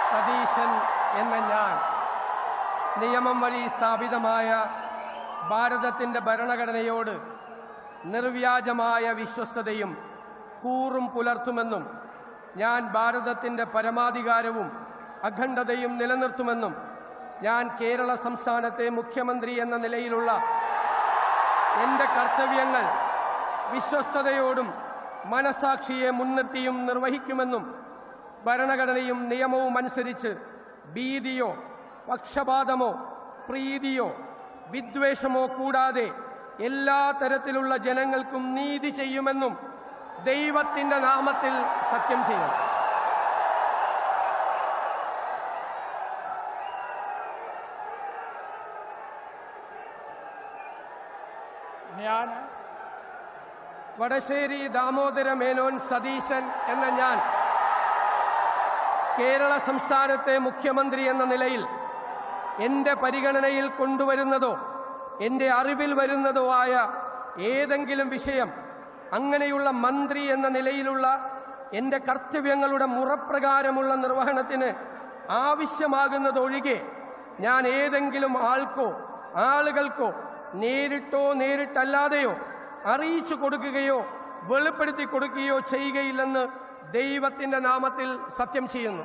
സതീശൻ എന്ന ഞാൻ നിയമം വഴി സ്ഥാപിതമായ ഭാരതത്തിൻ്റെ ഭരണഘടനയോട് നിർവ്യാജമായ വിശ്വസ്തതയും കൂറും പുലർത്തുമെന്നും ഞാൻ ഭാരതത്തിൻ്റെ പരമാധികാരവും അഖണ്ഡതയും നിലനിർത്തുമെന്നും ഞാൻ കേരള സംസ്ഥാനത്തെ മുഖ്യമന്ത്രി എന്ന നിലയിലുള്ള എൻ്റെ കർത്തവ്യങ്ങൾ വിശ്വസ്തയോടും മനസാക്ഷിയെ മുൻനിർത്തിയും നിർവഹിക്കുമെന്നും ഭരണഘടനയും നിയമവും അനുസരിച്ച് ഭീതിയോ പക്ഷപാതമോ പ്രീതിയോ വിദ്വേഷമോ കൂടാതെ എല്ലാ തരത്തിലുള്ള ജനങ്ങൾക്കും നീതി ചെയ്യുമെന്നും ദൈവത്തിൻ്റെ നാമത്തിൽ സത്യം ചെയ്യും. ഞാൻ വടശ്ശേരി ദാമോദര മേനോൻ സതീശൻ എന്ന ഞാൻ കേരള സംസ്ഥാനത്തെ മുഖ്യമന്ത്രി എന്ന നിലയിൽ എൻ്റെ പരിഗണനയിൽ കൊണ്ടുവരുന്നതോ എൻ്റെ അറിവിൽ വരുന്നതോ ആയ ഏതെങ്കിലും വിഷയം അങ്ങനെയുള്ള മന്ത്രി എന്ന നിലയിലുള്ള എൻ്റെ കർത്തവ്യങ്ങളുടെ മുറപ്രകാരമുള്ള നിർവഹണത്തിന് ആവശ്യമാകുന്നതൊഴികെ ഞാൻ ഏതെങ്കിലും ആൾക്കോ ആളുകൾക്കോ നേരിട്ടോ നേരിട്ടല്ലാതെയോ അറിയിച്ചു കൊടുക്കുകയോ വെളിപ്പെടുത്തി കൊടുക്കുകയോ ചെയ്യുകയില്ലെന്ന് ദൈവത്തിൻ്റെ നാമത്തിൽ സത്യം ചെയ്യുന്നു.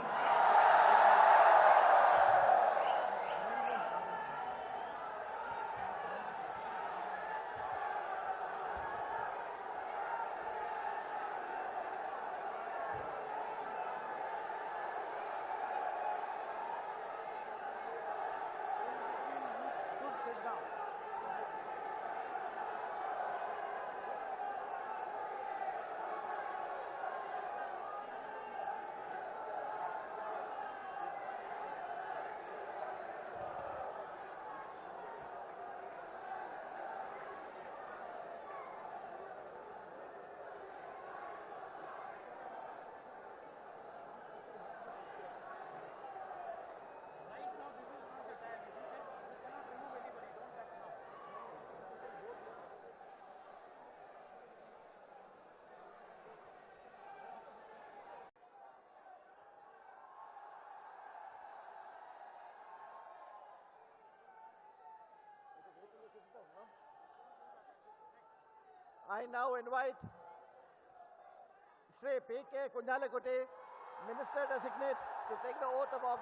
I now invite Shri P.K. Kunjalekutti, Minister Designate, to take the oath of office.